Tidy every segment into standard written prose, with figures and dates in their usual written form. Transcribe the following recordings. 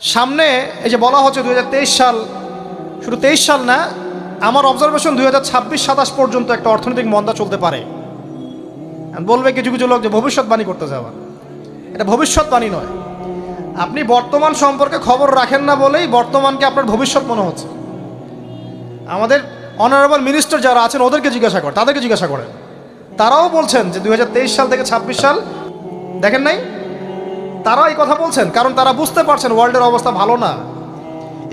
সামনে এই যে বলা হচ্ছে 2023 সাল, শুধু 23 সাল না, আমার অবজারভেশন 2026-27 পর্যন্ত একটা অর্থনৈতিক মন্দা চলতে পারে। বলবে কিছু কিছু লোক যে ভবিষ্যৎবাণী করতে যাওয়া, এটা ভবিষ্যৎবাণী নয়। আপনি বর্তমান সম্পর্কে খবর রাখেন না বলেই বর্তমানকে আপনার ভবিষ্যৎ মনে হচ্ছে। আমাদের অনারেবল মিনিস্টার যারা আছেন ওদেরকে জিজ্ঞাসা করেন, তাদেরকে জিজ্ঞাসা করেন, তারাও বলছেন যে 2023 সাল থেকে 26 সাল দেখেন নাই, তারা এই কথা বলছেন কারণ তারা বুঝতে পারছেন ওয়ার্ল্ডের অবস্থা ভালো না।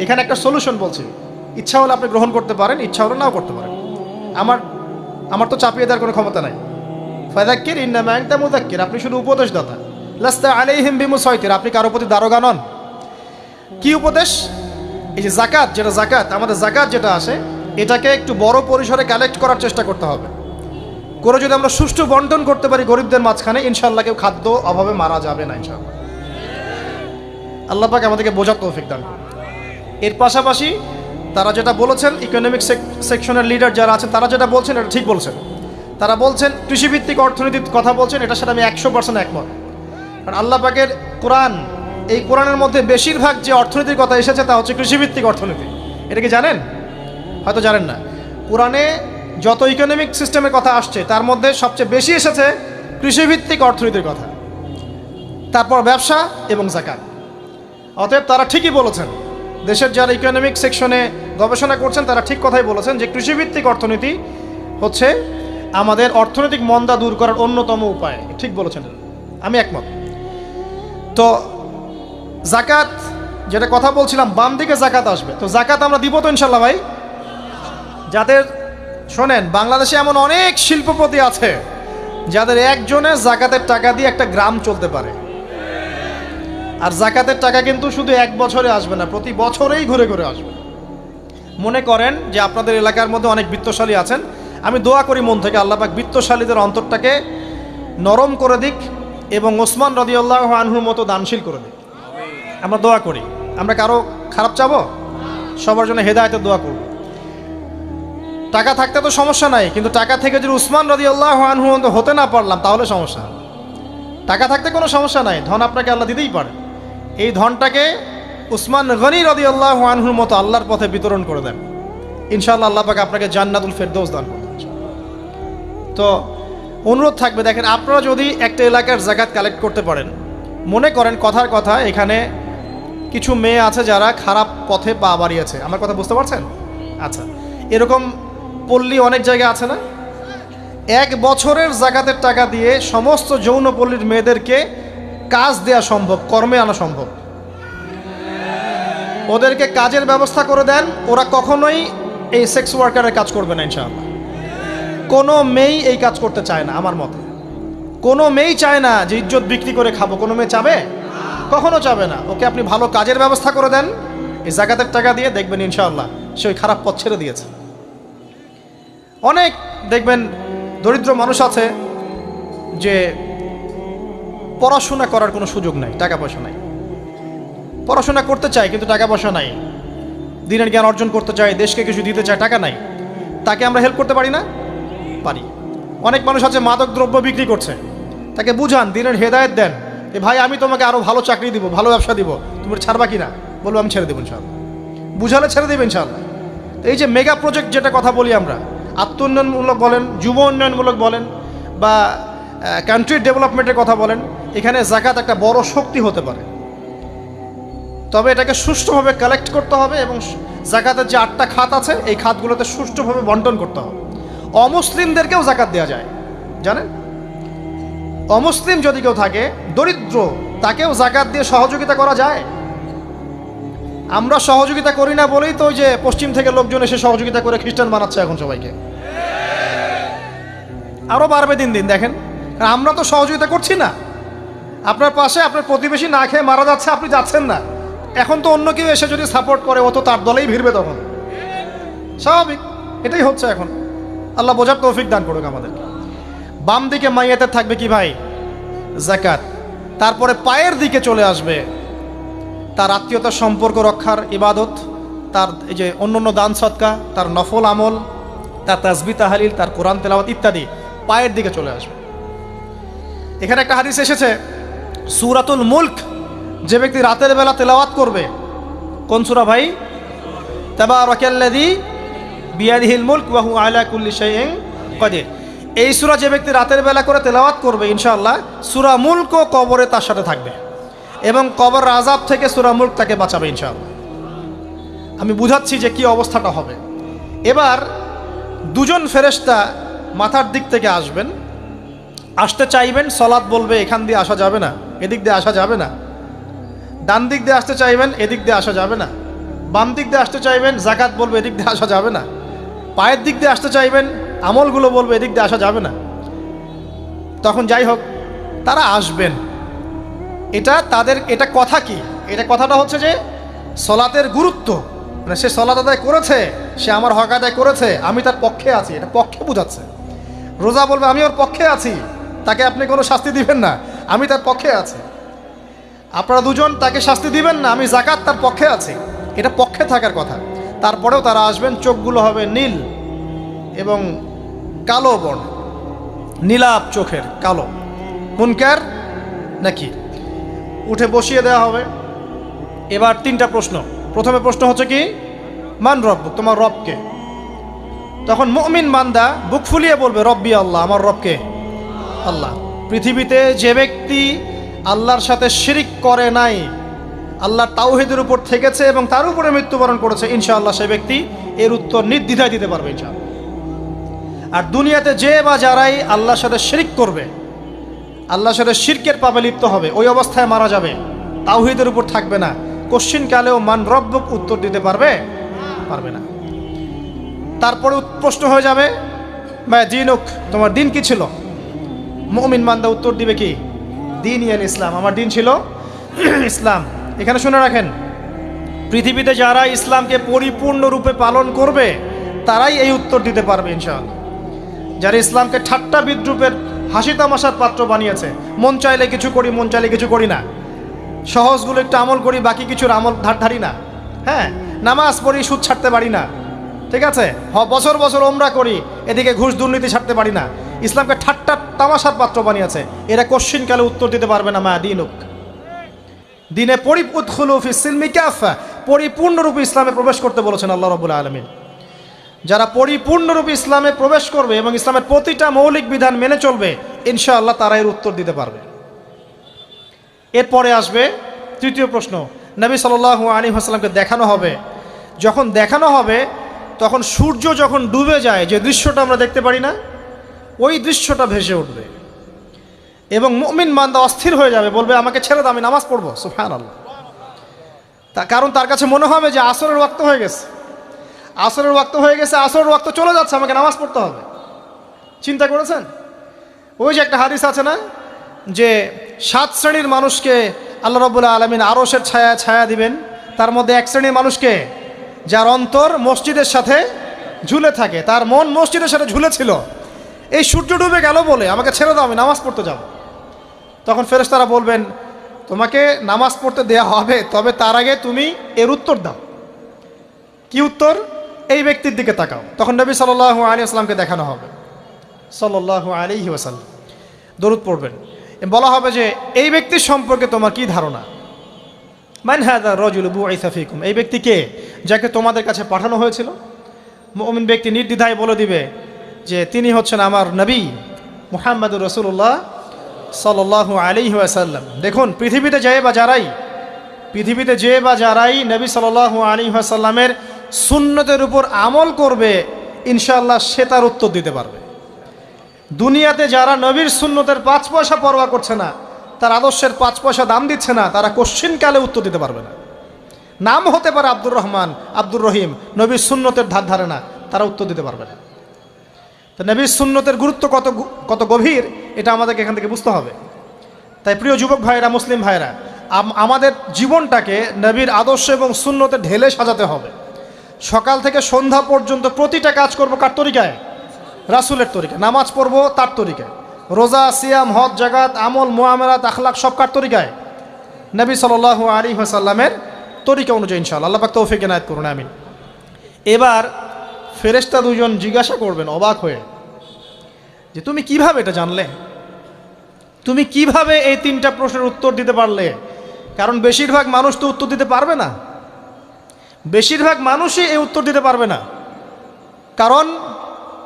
এখানে একটা সলিউশন বলছি, ইচ্ছা হলে আপনি গ্রহণ করতে পারেন, ইচ্ছা হলে নাও করতে পারেন। আমার তো চাপিয়ে দেওয়ার কোনো ক্ষমতা নাই। ফাযাক্কির ইন্নামা আনতা মুযাক্কির, আপনি শুধু উপদেশদাতা। লাস্তা আলাইহিম বিমুসাইতির, আপনি কারো প্রতি দারোগা নন। কি উপদেশ? এই যে যাকাত, যেটা যাকাত, আমাদের যাকাত যেটা আসে, এটাকে একটু বড় পরিসরে কালেক্ট করার চেষ্টা করতে হবে। করে যদি আমরা সুষ্ঠু বন্টন করতে পারি গরিবদের মাঝখানে, ইনশাআল্লাহ কেউ খাদ্য অভাবে মারা যাবে না ইনশাআল্লাহ। আল্লাহ পাক আমাদেরকে বোঝার তৌফিক দান। এর পাশাপাশি তারা যেটা বলেছেন, ইকোনমিক সেকশনের লিডার যারা আছেন তারা যেটা বলছেন এটা ঠিক বলছেন। তারা বলছেন কৃষিভিত্তিক অর্থনীতির কথা বলছেন, এটার সাথে আমি 100% একমত। কারণ আল্লাহ পাকের কোরআন, এই কোরআনের মধ্যে বেশিরভাগ যে অর্থনীতির কথা এসেছে তা হচ্ছে কৃষিভিত্তিক অর্থনীতি। এটা কি জানেন? হয়তো জানেন না। কোরআনে যত ইকোনমিক সিস্টেমের কথা আসছে তার মধ্যে সবচেয়ে বেশি এসেছে কৃষিভিত্তিক অর্থনীতির কথা, তারপর ব্যবসা এবং যাকাত। অতএব তারা ঠিকই বলেছেন, দেশের যারা ইকোনমিক সেকশনে গবেষণা করছেন তারা ঠিক কথাই বলেছেন যে কৃষিভিত্তিক অর্থনীতি হচ্ছে আমাদের অর্থনৈতিক মন্দা দূর করার অন্যতম উপায়। ঠিক বলেছেন, আমি একমত। তো যাকাত যেটা কথা বলছিলাম, বাম দিকে যাকাত আসবে, তো যাকাত আমরা দিব তো ইনশাল্লাহ ভাই। যাদের শোনেন, বাংলাদেশে এমন অনেক শিল্পপতি আছে যাদের একজনের যাকাতের টাকা দিয়ে একটা গ্রাম চলতে পারে। আর যাকাতের টাকা কিন্তু শুধু এক বছরে আসবে না, প্রতি বছরেই ঘুরে ঘুরে আসবে। মনে করেন যে আপনাদের এলাকার মধ্যে অনেক বিত্তশালী আছেন, আমি দোয়া করি মন থেকে আল্লাহ পাক বিত্তশালীদের অন্তরটাকে নরম করে দিক এবং ওসমান রাদিয়াল্লাহু আনহুর মতো দানশীল করে দিক। আমরা দোয়া করি, আমরা কারো খারাপ চাবো, সবার জন্য হেদায়েতের দোয়া করব। টাকা থাকতে তো সমস্যা নাই, কিন্তু টাকা থেকে যদি উসমান রাদিয়াল্লাহু আনহু হতে না পারলাম তাহলে সমস্যা। টাকা থাকতে কোনো সমস্যা নাই, ধন আপনাকে আল্লাহ দিতেই পারে। এই ধনটাকে উসমান গনি রাদিয়াল্লাহু আনহুর মতো আল্লাহর পথে বিতরণ করে দেন, ইনশাআল্লাহ আল্লাহ পাক আপনাকে জান্নাতুল ফেরদৌস দান করবেন। তো অনুরোধ থাকবে, দেখেন আপনারা যদি একটা এলাকার যাকাত কালেক্ট করতে পারেন, মনে করেন কথার কথা এখানে কিছু মেয়ে আছে যারা খারাপ পথে পা বাড়িয়েছে, আমার কথা বুঝতে পারছেন? আচ্ছা, এরকম পল্লী অনেক জায়গায় আছে না? এক বছরের যাকাতের টাকা দিয়ে সমস্ত যৌনপল্লীর মেয়েদেরকে কাজ দেয়া সম্ভব, কর্মে আনা সম্ভব। ওদেরকে কাজের ব্যবস্থা করে দেন, ওরা কখনোই এই সেক্স ওয়ার্কারের কাজ করবে না ইনশাআল্লাহ। কোনো মেয়েই এই কাজ করতে চায় না আমার মতে। কোনো মেয়েই চায় না যে ইজ্জত বিক্রি করে খাবো, কোনো মেয়ে চাবে? কখনো চাবে না। ওকে আপনি ভালো কাজের ব্যবস্থা করে দেন এই যাকাতের টাকা দিয়ে, দেখবেন ইনশাআল্লাহ সে ওই খারাপ পথ ছেড়ে দিয়েছে। অনেক দেখবেন দরিদ্র মানুষ আছে যে পড়াশোনা করার কোনো সুযোগ নাই, টাকা পয়সা নাই, পড়াশোনা করতে চায় কিন্তু টাকা পয়সা নাই, দিনের জ্ঞান অর্জন করতে চায়, দেশকে কিছু দিতে চায়, টাকা নাই। তাকে আমরা হেল্প করতে পারি না? পারি। অনেক মানুষ আছে মাদক দ্রব্য বিক্রি করছে, তাকে বুঝান, দিনের হেদায়েত দেন যে ভাই আমি তোমাকে আরও ভালো চাকরি দিব, ভালো ব্যবসা দিব, তুমি ছাড়বা কি না? বলবো আমি ছেড়ে দেবো ইনশাআল্লাহ। বুঝালে ছেড়ে দেবে ইনশাআল্লাহ। এই যে মেগা প্রজেক্ট যেটা কথা বলি আমরা, আত্ম উন্নয়নমূলক বলেন, যুব উন্নয়নমূলক বলেন, বা কান্ট্রি ডেভেলপমেন্টের কথা বলেন, এখানে যাকাত একটা বড় শক্তি হতে পারে। তবে এটাকে সুষ্ঠুভাবে কালেক্ট করতে হবে এবং যাকাতের যে 8টা খাত আছে এই খাতগুলোতে সুষ্ঠুভাবে বন্টন করতে হবে। অমুসলিমদেরকেও যাকাত দেওয়া যায়, জানেন? অমুসলিম যদি কেউ থাকে, দরিদ্র, তাকেও যাকাত দিয়ে সহযোগিতা করা যায়। আমরা সহযোগিতা করি না বলেই তো ওই যে পশ্চিম থেকে লোকজন এসে সহযোগিতা করে খ্রিস্টান বানাচ্ছে এখন সবাইকে। আরো বাড়বে দিন দিন, দেখেন। আমরা তো সহযোগিতা করছি না। আপনার পাশে আপনার প্রতিবেশী না খেয়ে মারা যাচ্ছে, আপনি যাচ্ছেন না। এখন তো অন্য কেউ এসে যদি সাপোর্ট করে, ও তো তার দলেই ভিড়বে তখন, স্বাভাবিক। এটাই হচ্ছে এখন। আল্লাহ বোঝার তৌফিক দান করুক আমাদেরকে। বাম দিকে মাইয়াতের থাকবে কি ভাই? যাকাত। তারপরে পায়ের দিকে চলে আসবে তার আত্মীয়তার সম্পর্ক রক্ষার ইবাদত, তার এই যে অন্যান্য দান সদকা, তার নফল আমল, তার তাসবিহ তাহলিল, তার কোরআন তেলাওয়াত ইত্যাদি পায়ের দিকে চলে আসবে। এখানে একটা হাদিস এসেছে, সূরাতুল মুলক যে ব্যক্তি রাতের বেলা তেলাওয়াত করবে, কোন সূরা ভাই? তাবারাকাল্লাযী বিয়াদিহিল মুলক ওয়া হুয়া আলা কুল্লি শাইইন কাদির। এই সূরা যে ব্যক্তি রাতের বেলা করে তেলাওয়াত করবে, ইনশাআল্লাহ সূরা মুলকও কবরে তার সাথে থাকবে এবং কবর আযাব থেকে সূরা মুলক তাকে বাঁচাবে ইনশাআল্লাহ। আমি বুঝাচ্ছি যে কি অবস্থাটা হবে। এবার দুজন ফেরেশতা মাথার দিক থেকে আসবেন, আসতে চাইবেন, সালাত বলবে এখান দিয়ে আসা যাবে না, এদিক দিয়ে আসা যাবে না। ডান দিক দিয়ে আসতে চাইবেন, এদিক দিয়ে আসা যাবে না। বাম দিক দিয়ে আসতে চাইবেন, যাকাত বলবে এদিক দিয়ে আসা যাবে না। পায়ের দিক দিয়ে আসতে চাইবেন, আমলগুলো বলবে এদিক দিয়ে আসা যাবে না। তখন যাই হোক তারা আসবেন। এটা কথা কি? এটা কথাটা হচ্ছে যে সলাতের গুরুত্ব, মানে সে সলাত আদায় করেছে, সে আমার হক আদায় করেছে, আমি তার পক্ষে আছি, এটা পক্ষে বোঝাচ্ছে। রোজা বলবে আমি ওর পক্ষে আছি, তাকে আপনি কোনো শাস্তি দিবেন না, আমি তার পক্ষে আছি। আপনারা দুজন তাকে শাস্তি দিবেন না, আমি যাকাত তার পক্ষে আছি, এটা পক্ষে থাকার কথা। তারপরেও তারা আসবেন, চোখগুলো হবে নীল এবং কালো বর্ণ, নীলাপ চোখের কালো। মুনকার নাকি উঠে বসিয়ে দেওয়া হবে। এবার তিনটা প্রশ্ন। প্রথমে প্রশ্ন হচ্ছে কি, মান রব্বুক, তোমার রবকে? তখন মুমিন বান্দা বুক ফুলিয়ে বলবে রব্বি আল্লাহ, আমার রবকে আল্লাহ। পৃথিবীতে যে ব্যক্তি আল্লাহর সাথে শিরিক করে নাই, আল্লাহর তাওহীদের উপর থেকেছে এবং তার উপরে মৃত্যুবরণ করেছে, ইনশাআল্লাহ সেই ব্যক্তি এর উত্তর নির্দ্বিধায় দিতে পারবে ইনশাআল্লাহ। আর দুনিয়াতে যে বা যারাই আল্লাহর সাথে শিরিক করবে, আল্লাহর সাথে শিরকের পাপে লিপ্ত হবে, ওই অবস্থায় মারা যাবে, তাওহীদের উপর থাকবে না, কোশ্চিন কালেও মান রব্বুক উত্তর দিতে পারবে না। তারপরে প্রশ্ন হয়ে যাবে মা দিনুক, তোমার দিন কি ছিল? মুমিন বান্দা উত্তর দিবে কি, দিন ইয়াল ইসলাম, আমার দিন ছিল ইসলাম। এখানে শুনে রাখেন, পৃথিবীতে যারা ইসলামকে পরিপূর্ণরূপে পালন করবে তারাই এই উত্তর দিতে পারবে ইনশাআল্লাহ। যারা ইসলামকে ঠাট্টা বিদ্রুপের হাসি তামাশার পাত্র বানিয়েছে, মন চাইলে কিছু করি, মন চাইলে কিছু করি না, সহজগুলো একটু আমল করি, বাকি কিছুর আমল ধারি না, হ্যাঁ, নামাজ পড়ি, সুদ ছাড়তে পারি না, ঠিক আছে, বছর বছর ওমরা করি, এদিকে ঘুষ দুর্নীতি ছাড়তে পারি না, ইসলামকে ঠাট্টা তামাশার পাত্র বানিয়েছে, এরা কোশ্চিন কালে উত্তর দিতে পারবে না মা দিনুক, দিনে উদখুলু ফিস সিলমি কাফা, পরিপূর্ণরূপে ইসলামে প্রবেশ করতে বলেছেন আল্লাহ রাব্বুল আলামিন। যারা পরিপূর্ণরূপে ইসলামে প্রবেশ করবে এবং ইসলামের প্রতিটা মৌলিক বিধান মেনে চলবে, ইনশাআল্লাহ তারা এর উত্তর দিতে পারবে। এরপরে আসবে তৃতীয় প্রশ্ন। নবী সাল্লাল্লাহু আলাইহি ওয়াসাল্লামকে দেখানো হবে, যখন দেখানো হবে তখন সূর্য যখন ডুবে যায়, যে দৃশ্যটা আমরা দেখতে পারি না, ওই দৃশ্যটা ভেসে উঠবে এবং মুমিন বান্দা অস্থির হয়ে যাবে, বলবে আমাকে ছেড়ে দাও, আমি নামাজ পড়বো। সুবহানাল্লাহ। কারণ তার কাছে মনে হবে যে আসরের ওয়াক্ত হয়ে গেছে, আসরের ওয়াক্ত হয়ে গেছে, আসরের ওয়াক্ত চলে যাচ্ছে, আমাকে নামাজ পড়তে হবে। চিন্তা করেছেন? ওই যে একটা হাদিস আছে না, যে 7 শ্রেণীর মানুষকে আল্লাহ রাব্বুল আলামিন আরশের ছায়া দিবেন, তার মধ্যে এক শ্রেণীর মানুষকে যার অন্তর মসজিদের সাথে ঝুলে থাকে, তার মন মসজিদের সাথে ঝুলেছিল, এই সূর্য ডুবে গেল বলে আমাকে ছেড়ে দাও, আমি নামাজ পড়তে যাব। তখন ফেরেশতারা বলবেন তোমাকে নামাজ পড়তে দেয়া হবে, তবে তার আগে তুমি এর উত্তর দাও। কি উত্তর? এই ব্যক্তির দিকে তাকাও। তখন নবী সাল্লাল্লাহু আলাইহি ওয়াসাল্লামকে দেখানো হবে, সাল্লাল্লাহু আলাইহি ওয়াসাল্লাম দরুদ পড়বেন, বলা হবে যে এই ব্যক্তির সম্পর্কে তোমার কি ধারণা? মান হাযা রাজুলু বুইসা ফীকুম, এই ব্যক্তি কে, যাকে তোমাদের কাছে পাঠানো হয়েছিল? মুমিন ব্যক্তি নির্দ্বিধায় বলে দিবে যে তিনি হচ্ছেন আমার নবী মুহাম্মদুর রাসূলুল্লাহ সাল্লাল্লাহু আলাইহি ওয়াসাল্লাম। দেখুন, পৃথিবীতে যে বা যারাই নবী সাল্লাল্লাহু আলাইহি ওয়াসাল্লামের সুন্নতের উপর আমল করবে, ইনশাআল্লাহ সে তার উত্তর দিতে পারবে। দুনিয়াতে যারা নবীর সুন্নতের 5 পয়সা পরোয়া করছে না, তার আদর্শের 5 পয়সা দাম দিচ্ছে না, তারা কোশ্চিন কালে উত্তর দিতে পারবে না। নাম হতে পারে আব্দুর রহমান, আব্দুর রহিম, নবীর সুন্নতের ধার ধারে না, তারা উত্তর দিতে পারবে না। তো নবীর সুন্নতের গুরুত্ব কত গভীর, এটা আমাদেরকে এখান থেকে বুঝতে হবে। তাই প্রিয় যুবক ভাইরা, মুসলিম ভাইরা, আমাদের জীবনটাকে নবীর আদর্শ এবং সুন্নতে ঢেলে সাজাতে হবে। সকাল থেকে সন্ধ্যা পর্যন্ত প্রতিটা কাজ করব কার তরিকায়? রাসূলের তরিকায়। নামাজ পড়ব তার তরিকায়, রোজা, সিয়াম, হজ, জাকাত, আমল, মুআমালাত, আখলাক সব কার তরিকায়? নবী সাল্লাল্লাহু আলাইহি ওয়াসাল্লামের তরিকা অনুযায়ী ইনশাআল্লাহ। আল্লাহ পাক তৌফিক এনায়েত করুন, আমিন। এবার ফেরেশতা দুজন জিজ্ঞাসা করবেন অবাক হয়ে যে তুমি কিভাবে এটা জানলে, তুমি কিভাবে এই 3টা প্রশ্নের উত্তর দিতে পারলে? কারণ বেশিরভাগ মানুষ তো উত্তর দিতে পারবে না, বেশিরভাগ মানুষই এই উত্তর দিতে পারবে না। কারণ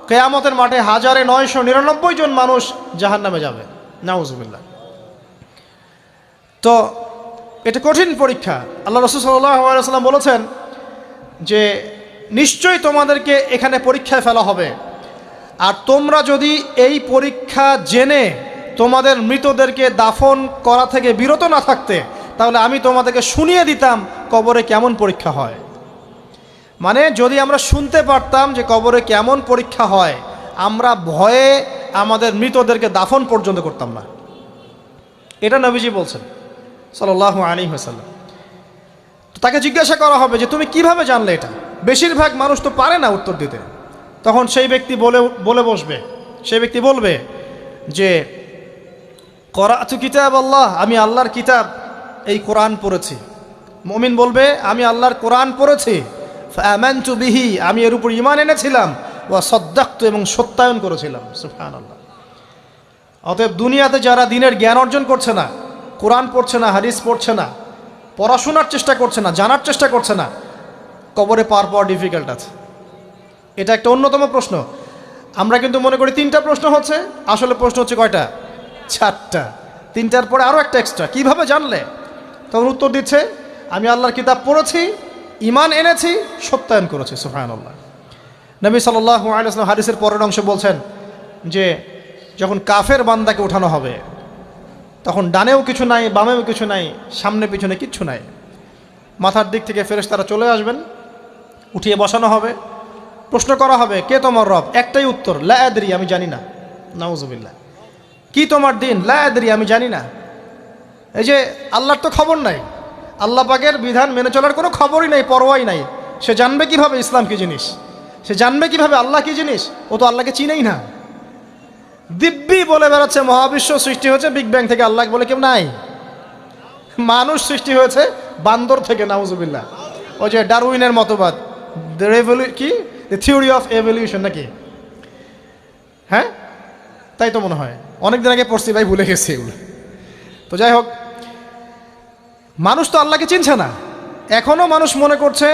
কিয়ামতের মাঠে 1999 জন মানুষ জাহান্নামে যাবে, নাউজুবিল্লাহ। তো এটা কঠিন পরীক্ষা। আল্লাহ রাসূল সাল্লাল্লাহু আলাইহি ওয়াসাল্লাম বলেছেন যে নিশ্চয়ই তোমাদেরকে এখানে পরীক্ষায় ফেলা হবে, আর তোমরা যদি এই পরীক্ষা জেনে তোমাদের মৃতদেরকে দাফন করা থেকে বিরত না থাকতে, তাহলে আমি তোমাদেরকে শুনিয়ে দিতাম কবরে কেমন পরীক্ষা হয়। মানে যদি আমরা শুনতে পারতাম যে কবরে কেমন পরীক্ষা হয়, আমরা ভয়ে আমাদের মৃতদেরকে দাফন পর্যন্ত করতাম না। এটা নবীজি বলছেন সাল্লাল্লাহু আলাইহি ওয়াসাল্লাম। তো তাকে জিজ্ঞাসা করা হবে যে তুমি কিভাবে জানলে এটা? বেশিরভাগ মানুষ তো পারে না উত্তর দিতে। তখন সেই ব্যক্তি বলে বসবে, সেই ব্যক্তি বলবে যে করাতু কিতাব আল্লাহ, আমি আল্লাহর কিতাব এই কোরআন পড়েছি। মুমিন বলবে আমি আল্লাহর কোরআন পড়েছি, ফাআমানতু বিহি, আমি এর উপর ঈমান এনেছিলাম, ওয়া সাদ্দাকতু, এবং সত্যায়ন করেছিলাম। সুবহানাল্লাহ। অতএব দুনিয়াতে যারা দিনের জ্ঞান অর্জন করছে না, কোরআন পড়ছে না, হাদিস পড়ছে না, পড়াশোনার চেষ্টা করছে না, জানার চেষ্টা করছে না, কবরে পার পাওয়া ডিফিকাল্ট আছে। এটা একটা অন্যতম প্রশ্ন। আমরা কিন্তু মনে করি 3টা প্রশ্ন হচ্ছে, আসলে প্রশ্ন হচ্ছে কয়টা? 4টা। 3টার পরে আরও একটা এক্সট্রা। কিভাবে জানলে? তখন উত্তর দিচ্ছে আমি আল্লাহর কিতাব পড়েছি, ঈমান এনেছি, সত্যায়ন করেছি। সুবহানাল্লাহ। নবী সাল্লাল্লাহু আলাইহি ওয়াসাল্লাম হাদিসের পরের অংশে বলছেন যে যখন কাফের বান্দাকে ওঠানো হবে, তখন ডানেও কিছু নাই, বামেও কিছু নাই, সামনে পিছনে কিচ্ছু নাই। মাথার দিক থেকে ফেরেশতারা চলে আসবেন, উঠিয়ে বসানো হবে, প্রশ্ন করা হবে কে তোমার রব? একটাই উত্তর, লা আদরি, আমি জানি না। নাউজুবিল্লাহ। কি তোমার দিন? লা আদরি, আমি জানি না। এই যে আল্লাহর তো খবর নাই, আল্লাহ পাকের বিধান মেনে চলার কোনো খবরই নাই, পরোয়াই নাই। সে জানবে কিভাবে ইসলাম কি জিনিস? সে জানবে কিভাবে আল্লাহ কি জিনিস? ও তো আল্লাহকে চিনেই না। দিব্যি বলে বেড়াচ্ছে মহাবিশ্ব সৃষ্টি হয়েছে বিগ ব্যাং থেকে, আল্লাহ বলে কেউ নাই। মানুষ সৃষ্টি হয়েছে বান্দর থেকে, নাউজুবিল্লাহ। ওই যে ডারউইনের মতবাদ, কি দ্য থিওরি অফ এভলিউশন নাকি? হ্যাঁ, তাই তো মনে হয়। অনেকদিন আগে পড়ছি ভাই, ভুলে গেছি এগুলো। তো যাই হোক, মানুষ তো আল্লাহকে চিনছে না। এখনও মানুষ মনে করছে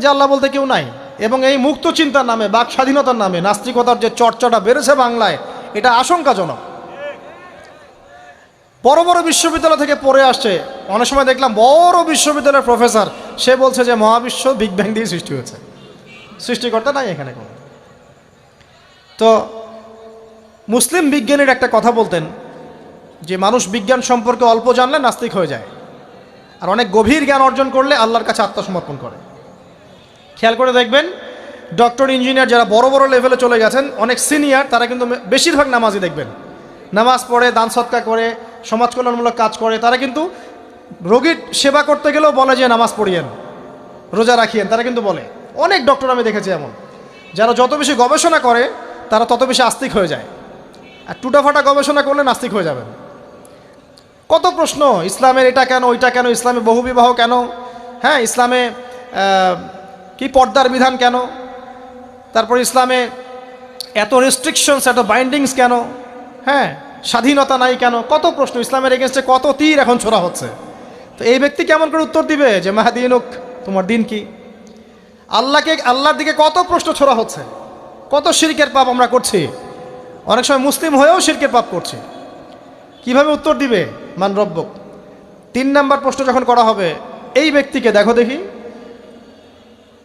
যে আল্লাহ বলতে কেউ নাই। এবং এই মুক্ত চিন্তার নামে, বাক স্বাধীনতার নামে নাস্তিকতার যে চর্চাটা বেড়েছে বাংলায়, এটা আশঙ্কাজনক। বড় বড় বিশ্ববিদ্যালয় থেকে পড়ে আসছে, অনেক সময় দেখলাম বড় বিশ্ববিদ্যালয়ের প্রফেসর, সে বলছে যে মহাবিশ্ব বিগ ব্যাং দিয়ে সৃষ্টি হয়েছে, সৃষ্টিকর্তা নাই এখানে কোনো। তো মুসলিম বিজ্ঞানীর একটা কথা বলতেন যে মানুষ বিজ্ঞান সম্পর্কে অল্প জানলে নাস্তিক হয়ে যায়, আর অনেক গভীর জ্ঞান অর্জন করলে আল্লাহর কাছে আত্মসমর্পণ করে। খেয়াল করে দেখবেন, ডক্টর, ইঞ্জিনিয়ার যারা বড় বড় লেভেলে চলে গেছেন, অনেক সিনিয়র, তারা কিন্তু বেশিরভাগ নামাজি দেখবেন, নামাজ পড়ে, দান সৎকার করে, সমাজ কল্যাণমূলক কাজ করে। তারা কিন্তু রোগীর সেবা করতে গেলেও বলে যে নামাজ পড়িয়েন, রোজা রাখিয়েন, তারা কিন্তু বলে। অনেক ডক্টর আমি দেখেছি এমন, যারা যত বেশি গবেষণা করে তারা তত বেশি আস্তিক হয়ে যায়, আর টুটাফাটা গবেষণা করলে নাস্তিক হয়ে যাবেন। কত প্রশ্ন, ইসলামের এটা কেন, ওইটা কেন, ইসলামে বহুবিবাহ কেন, হ্যাঁ, ইসলামে কি পর্দার বিধান কেন, তারপর ইসলামে এত রেস্ট্রিকশনস, এত বাইন্ডিংস কেন, হ্যাঁ, স্বাধীনতা নাই কেন, কত প্রশ্ন। ইসলামের এগেনস্টে কত তীর এখন ছোড়া হচ্ছে। তো এই ব্যক্তি কেমন করে উত্তর দিবে যে মাহদিনুক, তোমার দিন কি? আল্লাহর দিকে কত প্রশ্ন ছোড়া হচ্ছে, কত শিরকের পাপ আমরা করছি, অনেক সময় মুসলিম হয়েও শিরকের পাপ করছি। কিভাবে উত্তর দিবে মান রব্বক? 3 নাম্বার প্রশ্ন যখন করা হবে, এই ব্যক্তিকে দেখো দেখি,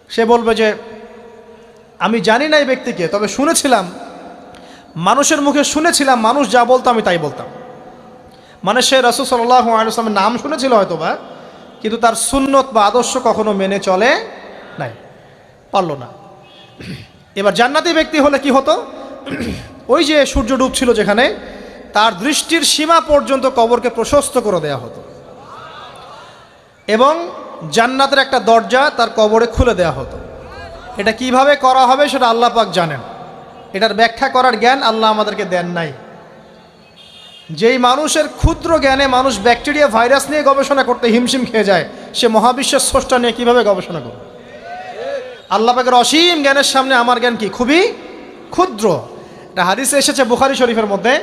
সে বলবে যে আমি জানি না এই ব্যক্তিকে, তবে শুনেছিলাম, মানুষের মুখে শুনেছিলাম, মানুষ যা বলতো আমি তাই বলতাম। মানে সে রাসূল সাল্লাল্লাহু আলাইহি ওয়াসাল্লামের নাম শুনেছিল হয়তোবা, কিন্তু তার সুন্নত বা আদর্শ কখনো মেনে চলে নাই, পারল না। এবার জান্নাতি ব্যক্তি হলে কি হতো? ওই যে সূর্য ডুবছিল যেখানে, তার দৃষ্টির সীমা পর্যন্ত কবরকে প্রশস্ত করে দেয়া হতো, এবং জান্নাতের একটা দরজা তার কবরে খুলে দেয়া হতো। এটা কিভাবে করা হবে সেটা আল্লাহ পাক জানেন, এটার ব্যাখ্যা করার জ্ঞান আল্লাহ আমাদেরকে দেন নাই। যেই মানুষের ক্ষুদ্র জ্ঞানে মানুষ ব্যাকটেরিয়া, ভাইরাস নিয়ে গবেষণা করতে হিমশিম খেয়ে যায়, সে মহাবিশ্বের স্রষ্টা নিয়ে কিভাবে গবেষণা করবে? আল্লাহ পাকের অসীম জ্ঞানের সামনে আমার জ্ঞান কি? খুবই ক্ষুদ্র। এটা হাদিসে এসেছে বুখারী শরীফের মধ্যে,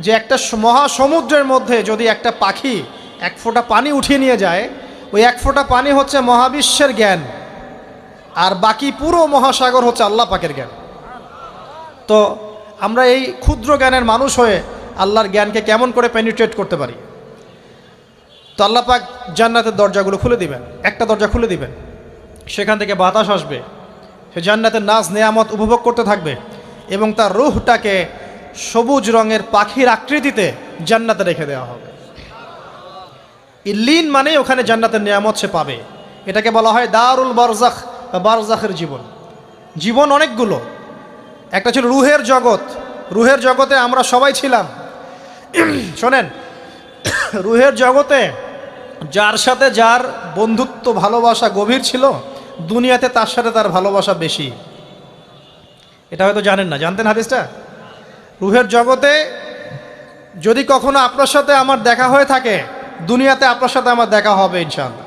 যে একটা মহাসমুদ্রের মধ্যে যদি একটা পাখি এক ফোঁটা পানি উঠিয়ে নিয়ে যায়, ওই এক ফোঁটা পানি হচ্ছে মহাবিশ্বের জ্ঞান, আর বাকি পুরো মহাসাগর হচ্ছে আল্লাহ পাকের জ্ঞান। তো আমরা এই ক্ষুদ্র জ্ঞানের মানুষ হয়ে আল্লাহর জ্ঞানকে কেমন করে পেনিট্রেট করতে পারি? তো আল্লাহ পাক জান্নাতের দরজাগুলো খুলে দিবেন, একটা দরজা খুলে দিবেন, সেখান থেকে বাতাস আসবে, সে জান্নাতের নাজ নেয়ামত উপভোগ করতে থাকবে এবং তার রূহটাকে সবুজ রঙের পাখির আকৃতিতে জান্নাতে রেখে দেওয়া হবে। ইল্লিন মানে ওখানে জান্নাতের নেয়ামত সে পাবে। এটাকে বলা হয় দারুল বারজাখ বা বারজাখের জীবন। জীবন অনেকগুলো, একটা ছিল রুহের জগৎ। রুহের জগতে আমরা সবাই ছিলাম। শোনেন, রুহের জগতে যার সাথে যার বন্ধুত্ব ভালোবাসা গভীর ছিল, দুনিয়াতে তার সাথে তার ভালোবাসা বেশি। এটা হয়তো জানেন না, জানতেন হাদিসটা? রুহের জগতে যদি কখনো আপনার সাথে আমার দেখা হয়ে থাকে, দুনিয়াতে আপনার সাথে আমার দেখা হবে ইনশাআল্লাহ।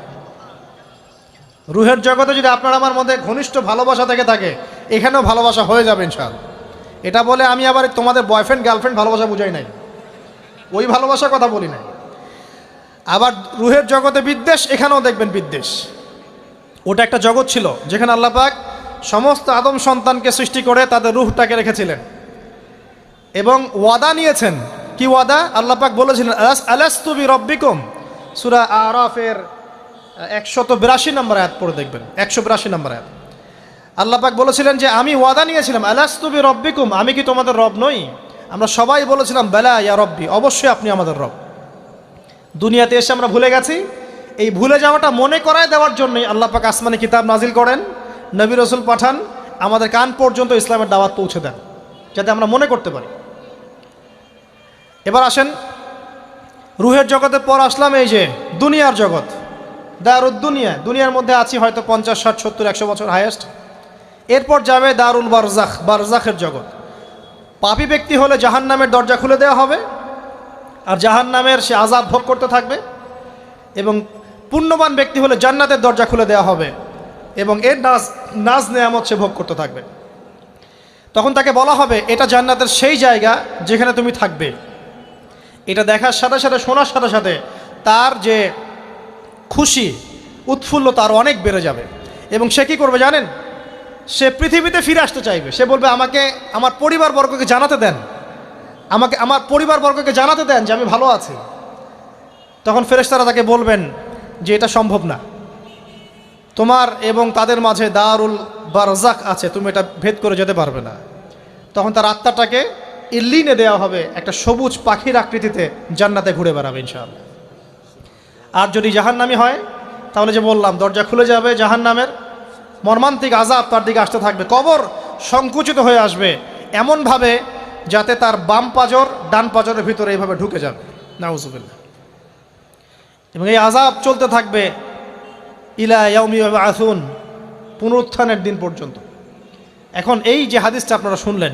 রুহের জগতে যদি আপনার আমার মধ্যে ঘনিষ্ঠ ভালোবাসা থেকে থাকে, এখানেও ভালোবাসা হয়ে যাবে ইনশাআল্লাহ। এটা বলে আমি আবার তোমাদের বয়ফ্রেন্ড গার্লফ্রেন্ড ভালোবাসা বুঝাই নাই, ওই ভালোবাসার কথা বলি নাই। আবার রুহের জগতে বিদ্বেষ, এখানেও দেখবেন বিদ্বেষ। ওটা একটা জগৎ ছিল যেখানে আল্লাহ পাক সমস্ত আদম সন্তানকে সৃষ্টি করে তাদের রুহটাকে রেখেছিলেন এবং ওয়াদা নিয়েছেন। কি ওয়াদা? আল্লাহ পাক বলেছিলেন আলাস্তু বিরব্বিকুম, সূরা আরাফের 182 নম্বর আয়াত পড়ে দেখবেন, 182 নম্বর আয়াত। আল্লাহ পাক বলেছিলেন যে আমি ওয়াদা নিয়েছিলাম, আলাস্তু বিরব্বিকুম, আমি কি তোমাদের রব নই? আমরা সবাই বলেছিলাম বেলা ইয়া রব্বি, অবশ্যই আপনি আমাদের রব। দুনিয়াতে এসে আমরা ভুলে গেছি। এই ভুলে যাওয়াটা মনে করায় দেওয়ার জন্যই আল্লাহ পাক আসমানে কিতাব নাজিল করেন, নবী রসুল পাঠান, আমাদের কান পর্যন্ত ইসলামের দাওয়াত পৌঁছে দেন, যাতে আমরা মনে করতে পারি। এবার আসেন রুহের জগতের পর আসলাম এই যে দুনিয়ার জগৎ, দারুদ দুনিয়া। দুনিয়ার মধ্যে আছি হয়তো 50, 60, 70, 100 বছর হায়েস্ট। এরপর যাবে দারুল বারজাখ, বারজাখের জগৎ। পাপী ব্যক্তি হলে জাহান্নামের দরজা খুলে দেওয়া হবে, আর জাহান্নামের সে আযাব ভোগ করতে থাকবে। এবং পুণ্যবান ব্যক্তি হলে জান্নাতের দরজা খুলে দেওয়া হবে এবং এর নাজ নেয়ামত সে ভোগ করতে থাকবে। তখন তাকে বলা হবে এটা জান্নাতের সেই জায়গা যেখানে তুমি থাকবে। এটা দেখার সাথে সাথে, শোনার সাথে সাথে তার যে খুশি উৎফুল্লতা আরও অনেক বেড়ে যাবে। এবং সে কী করবে জানেন? সে পৃথিবীতে ফিরে আসতে চাইবে। সে বলবে আমাকে আমার পরিবারবর্গকে জানাতে দেন, আমাকে আমার পরিবারবর্গকে জানাতে দেন যে আমি ভালো আছি। তখন ফেরেশতারা তাকে বলবেন যে এটা সম্ভব না, তোমার এবং তাদের মাঝে দারুল বারজাখ আছে, তুমি এটা ভেদ করে যেতে পারবে না। তখন তার আত্মাটাকে ইল্লিনে দেওয়া হবে, একটা সবুজ পাখির আকৃতিতে জান্নাতে ঘুরে বেড়াবে ইনশাআল্লাহ। আর যদি জাহান্নামী হয় তাহলে যে বললাম দরজা খুলে যাবে, জাহান্নামের মর্মান্তিক আযাব তার দিকে আসতে থাকবে। কবর সংকুচিত হয়ে আসবে এমনভাবে যাতে তার বাম পাজর ডান পাজরের ভিতরে এইভাবে ঢুকে যাবে, নাউযুবিল্লাহ। এবং এই আযাব চলতে থাকবে ইলা ইয়াউমি ইউবআসুন, পুনরুত্থানের দিন পর্যন্ত। এখন এই যে হাদিসটা আপনারা শুনলেন,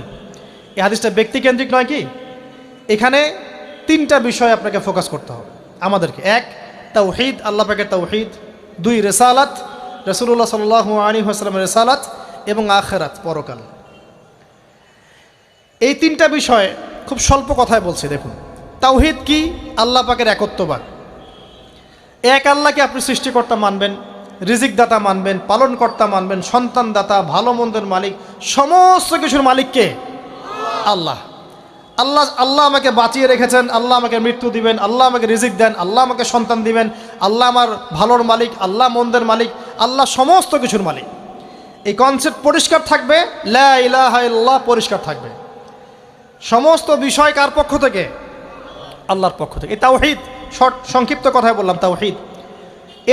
এই হাদিসটা ব্যক্তিকেন্দ্রিক নয় কি? এখানে তিনটা বিষয় আপনাকে ফোকাস করতে হবে আমাদেরকে। এক, তাওহীদ, আল্লাহ পাকের তাওহীদ। দুই, রিসালাত, রাসূলুল্লাহ সাল্লাল্লাহু আলাইহি ওয়াসাল্লামের রিসালাত। এবং আখিরাত, পরকাল। এই তিনটা বিষয় খুব স্বল্প কথায় বলছি। দেখুন, তাওহীদ কি? আল্লাহ পাকের একত্ববাদ। এক আল্লাহকে আপনি সৃষ্টিকর্তা মানবেন, রিজিক দাতা মানবেন, পালনকর্তা মানবেন, সন্তান দাতা, ভালো মন্দের মালিক, সমস্ত কিছুর মালিককে আল্লাহ। আল্লাহ আল্লাহ আমাকে বাঁচিয়ে রেখেছেন, আল্লাহ আমাকে মৃত্যু দিবেন, আল্লাহ আমাকে রিজিক দেন, আল্লাহ আমাকে সন্তান দিবেন, আল্লাহ আমার ভালোর মালিক, আল্লাহ মন্দের মালিক, আল্লাহ সমস্ত কিছুর মালিক। এই কনসেপ্ট পরিষ্কার থাকবে, লা ইলাহা ইল্লাল্লাহ পরিষ্কার থাকবে। সমস্ত বিষয় কার পক্ষ থেকে? আল্লাহর পক্ষ থেকে। এই তাওহীদ, শর্ট সংক্ষিপ্ত কথায় বললাম তাওহীদ।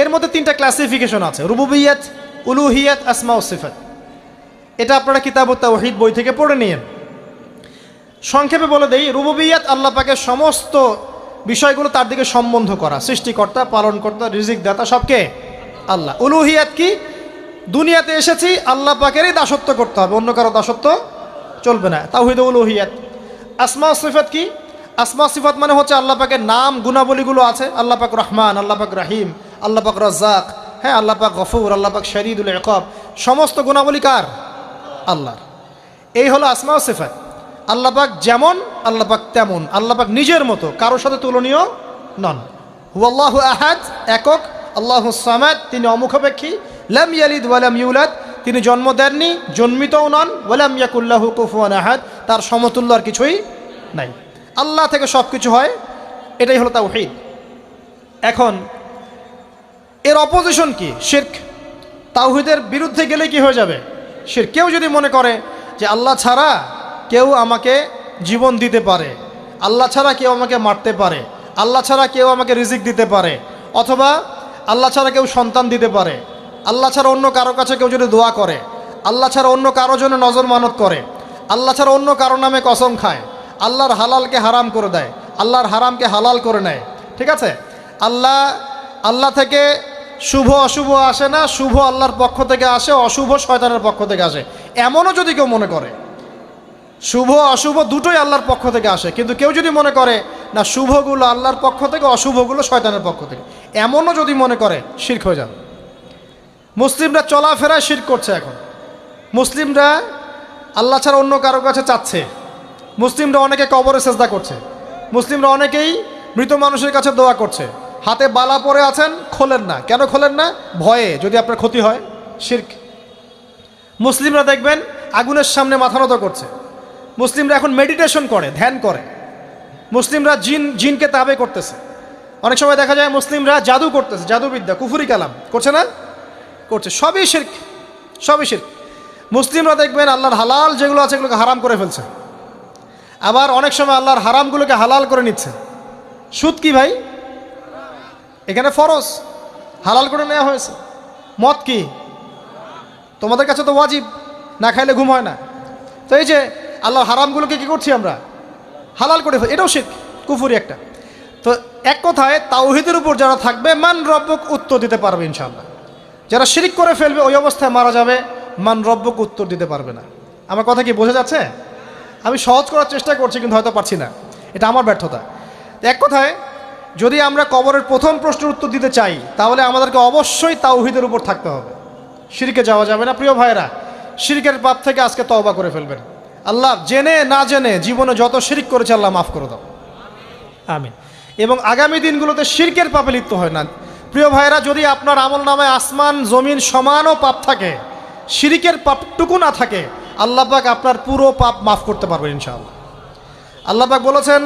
এর মধ্যে তিনটা ক্লাসিফিকেশন আছে, রুবুবিয়্যাত, উলুহিয়্যাত, আসমা ও সিফাত। এটা আপনারা কিতাবুত তাওহীদ বই থেকে পড়ে নিয়েন। সংক্ষেপে বলে দেই, রুবুবিয়্যাত আল্লাহ পাকের সমস্ত বিষয়গুলো তার দিকে সম্বন্ধ করা, সৃষ্টিকর্তা, পালনকর্তা, রিজিক দাতা সবকে আল্লাহ। উলুহিয়্যাত কি? দুনিয়াতে এসেছি আল্লাহ পাকেরই দাসত্ব করতে হবে, অন্য কারো দাসত্ব চলবে না, তাওহীদ উলুহিয়্যাত। আসমা ও সিফাত কি? আসমা সিফাত মানে হচ্ছে আল্লাহ পাকের নাম গুণাবলীগুলো আছে, আল্লাহ পাক রহমান, আল্লাহ পাক রহিম, আল্লাহ পাক রাজ্জাক, হ্যাঁ, আল্লাহ পাক গফুর, আল্লাহ পাক শরীদুল ইকাব, সমস্ত গুণাবলী কার? আল্লাহর। এই হলো আসমা ও সিফাত। আল্লাহ পাক যেমন, আল্লাহ পাক তেমন, আল্লাহ পাক নিজের মতো, কারোর সাথে তুলনীয় নন। হুয়াল্লাহু আহাদ, একক, আল্লাহুস সামাদ, তিনি অমুখাপেক্ষী, লাম ইয়ালিদ ওয়া লাম ইউলাদ, তিনি জন্ম দেননি, জন্মিতও নন, ওয়া লাম ইয়াকুল্লাহু কুফুয়ান আহাদ, তার সমতুল্য আর কিছুই নাই। আল্লাহ থেকে সব কিছু হয়, এটাই হলো তাওহীদ। এখন এর অপোজিশন কি? শিরক। তাওহীদের বিরুদ্ধে গেলে কি হয়ে যাবে? শিরক। কেউ যদি মনে করে যে আল্লাহ ছাড়া কেউ আমাকে জীবন দিতে পারে, আল্লাহ ছাড়া কেউ আমাকে মারতে পারে, আল্লাহ ছাড়া কেউ আমাকে রিজিক দিতে পারে, অথবা আল্লাহ ছাড়া কেউ সন্তান দিতে পারে, আল্লাহ ছাড়া অন্য কারো কাছে কেউ যদি দোয়া করে, আল্লাহ ছাড়া অন্য কারো জন্য নজর মানত করে, আল্লাহ ছাড়া অন্য কারো নামে কসম খায়, আল্লাহর হালালকে হারাম করে দেয়, আল্লাহর হারামকে হালাল করে নেয়, ঠিক আছে? আল্লাহ থেকে শুভ অশুভ আসে না, শুভ আল্লাহর পক্ষ থেকে আসে, অশুভ শয়তানের পক্ষ থেকে আসে, এমনও যদি কেউ মনে করে, শুভ অশুভ দুটোই আল্লাহর পক্ষ থেকে আসে, কিন্তু কেউ যদি মনে করে না শুভগুলো আল্লাহর পক্ষ থেকে, অশুভগুলো শয়তানের পক্ষ থেকে, এমনও যদি মনে করে, শিরক হয়ে যাবে। মুসলিমরা চলাফেরায় শিরক করছে। এখন মুসলিমরা আল্লাহ ছাড়া অন্য কারো কাছে চাচ্ছে, মুসলিমরা অনেকে কবরে সেজদা করছে, মুসলিমরা অনেকেই মৃত মানুষের কাছে দোয়া করছে, হাতে বালা পরে আছেন, খোলেন না। কেন খোলেন না? ভয়ে যদি আপনার ক্ষতি হয়, শিরক। মুসলিমরা দেখবেন আগুনের সামনে মাথা নত করছে, মুসলিমরা এখন মেডিটেশন করে, ধ্যান করে, মুসলিমরা জিনকে তাবে করতেছে, অনেক সময় দেখা যায় মুসলিমরা জাদু করতেছে, জাদুবিদ্যা, কুফরি কালাম করছে না? করছে। সবই শিরক, সবই শিরক। মুসলিমরা দেখবেন আল্লাহর হালাল যেগুলো আছে এগুলোকে হারাম করে ফেলছে, আবার অনেক সময় আল্লাহর হারামগুলোকে হালাল করে নিচ্ছে। সুদ কি ভাই? এখানে ফরজ, হালাল করে নেওয়া হয়েছে। মদ কি? তোমাদের কাছে তো ওয়াজিব, না খাইলে ঘুম হয় না। তো এই যে আল্লাহর হারামগুলোকে কি করছি আমরা? হালাল করে ফেলি, এটাও শিরক, কুফরি একটা। তো এক কথায় তাওহীদের উপর যারা থাকবে, মান রব্বুক উত্তর দিতে পারবে ইনশাআল্লাহ। যারা শিরক করে ফেলবে ওই অবস্থায় মারা যাবে, মান রব্বুক উত্তর দিতে পারবে না। আমার কথা কি বোঝা যাচ্ছে? আমি সহজ করার চেষ্টা করছি, কিন্তু হয়তো পারছি না, এটা আমার ব্যর্থতা। এক কথায় যদি আমরা কবরের প্রথম প্রশ্নের উত্তর দিতে চাই, তাহলে আমাদেরকে অবশ্যই তাওহীদের উপর থাকতে হবে, শিরকে যাওয়া যাবে না। প্রিয় ভাইরা, শিরকের পাপ থেকে আজকে তওবা করে ফেলবেন। আল্লাহ জেনে না জেনে জীবনে যত শিরক করেছে আল্লাহ মাফ করে দাও, আমিন। এবং আগামী দিনগুলোতে শিরকের পাপে লিপ্ত হয় না। প্রিয় ভাইরা, যদি আপনার আমল নামায় আসমান জমিন সমানও পাপ থাকে, শিরকের পাপটুকু না থাকে, আল্লাহ পাক আপনার পুরো পাপ মাফ করতে পারবেন ইনশাআল্লাহ। আল্লাহ পাক বলেছেন,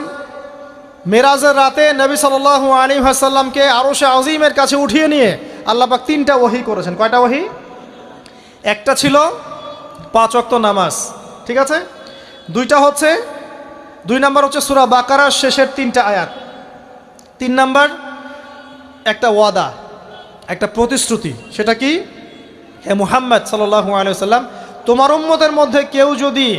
মেরাজের রাতে নবী সাল্লাল্লাহু আলাইহি ওয়াসাল্লামকে আরশে আজিমের কাছে উঠিয়ে নিয়ে আল্লাহ পাক 3টা ওহী করেছেন। কয়টা ওহী? একটা ছিল 5 ওয়াক্ত নামাজ, ঠিক আছে? 2 নাম্বার হচ্ছে সূরা বাকারার শেষের 3টা আয়াত। 3 নাম্বার একটা ওয়াদা, একটা প্রতিশ্রুতি। সেটা কি? হে মুহাম্মদ সাল্লাল্লাহু আলাইহি ওয়াসাল্লাম, তোমার উম্মতের মধ্যে কেউ যদি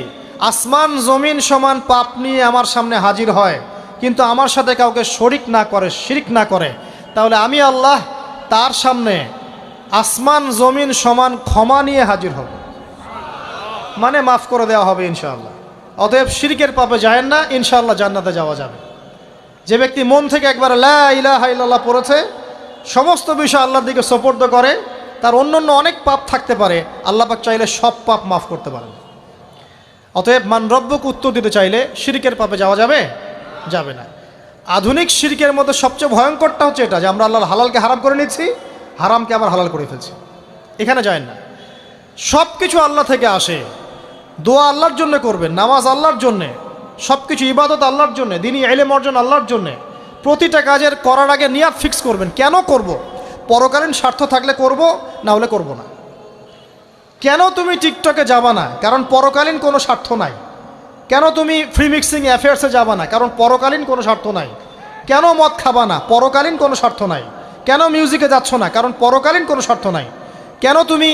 আসমান জমিন সমান পাপ নিয়ে আমার সামনে হাজির হয়, কিন্তু আমার সাথে কাউকে শরিক না করে, শিরক না করে, তাহলে আমি আল্লাহ তার সামনে আসমান জমিন সমান ক্ষমা নিয়ে হাজির হব, মানে মাফ করে দেওয়া হবে ইনশাআল্লাহ। অতএব শিরকের পাপে যায়েন না, ইনশাআল্লাহ জান্নাতে যাওয়া যাবে। যে ব্যক্তি মন থেকে একবার লা ইলাহা ইল্লাল্লাহ পড়েছে, সমস্ত বিষয় আল্লাহর দিকে সুপর্দ করে, তার অন্যান্য অনেক পাপ থাকতে পারে, আল্লাহ পাক চাইলে সব পাপ মাফ করতে পারেন। অতএব মান রব্বুক উত্তর দিতে চাইলে শিরকের পাপে যাওয়া যাবে? যাবে না। আধুনিক শিরকের মধ্যে সবচেয়ে ভয়ঙ্করটা হচ্ছে এটা, যে আমরা আল্লাহর হালালকে হারাম করে নিচ্ছি, হারামকে আবার হালাল করে ফেলছি। এখানে যায় না। সব কিছু আল্লাহ থেকে আসে, দোয়া আল্লাহর জন্য করবেন, নামাজ আল্লাহর জন্যে, সব কিছু ইবাদত আল্লাহর জন্যে, দ্বীনি ইলম অর্জন আল্লাহর জন্যে। প্রতিটা কাজের করার আগে নিয়াত ফিক্স করবেন, কেন করব? পরকালীন স্বার্থ থাকলে করব, না হলে করব না। কেন তুমি টিকটকে যাবা না? কারণ পরকালীন কোনো স্বার্থ নাই। কেন তুমি ফ্রি মিক্সিং অ্যাফেয়ার্সে যাবা না? কারণ পরকালীন কোনো স্বার্থ নাই। কেন মদ খাবা না? পরকালীন কোনো স্বার্থ নাই। কেন মিউজিকে যাচ্ছ না? কারণ পরকালীন কোনো স্বার্থ নাই। কেন তুমি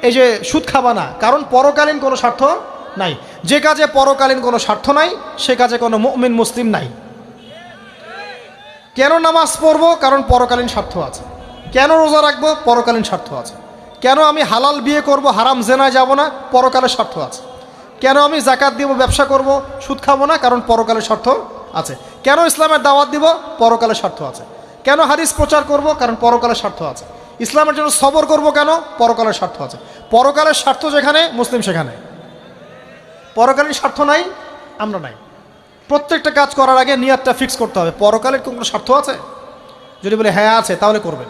এই যে সুদ খাবা না? কারণ পরকালীন কোনো স্বার্থ নাই। যে কাজে পরকালীন কোনো স্বার্থ নাই, সে কাজে কোনো মুমিন মুসলিম নাই। কেন নামাজ পড়বো? কারণ পরকালীন স্বার্থ আছে। কেন রোজা রাখবো? পরকালীন স্বার্থ আছে। কেন আমি হালাল বিয়ে করব, হারাম জেনায় যাব না? পরকালের স্বার্থ আছে। কেন আমি যাকাত দিব, ব্যবসা করব, সুদ খাবো না? কারণ পরকালের স্বার্থ আছে। কেন ইসলামের দাওয়াত দিব? পরকালের স্বার্থ আছে। কেন হাদিস প্রচার করব? কারণ পরকালের স্বার্থ আছে। ইসলামের জন্য সবর করব কেন? পরকালের স্বার্থ আছে। পরকালের স্বার্থ যেখানে, মুসলিম সেখানে। পরকালীন স্বার্থ নাই, আমরা নাই। প্রত্যেকটা কাজ করার আগে নিয়াতটা ফিক্স করতে হবে, পরকালের কোনো স্বার্থ আছে? যদি বলে হ্যাঁ আছে তাহলে করবেন,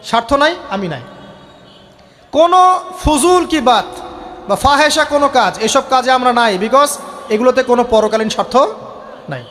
স্বার্থ নাই আমি নাই। কোনো ফুজুল কি বাত বা ফাহেসা কোনো কাজ, এসব কাজে আমরা নাই, বিকজ এগুলোতে কোনো পরকালীন স্বার্থ নাই।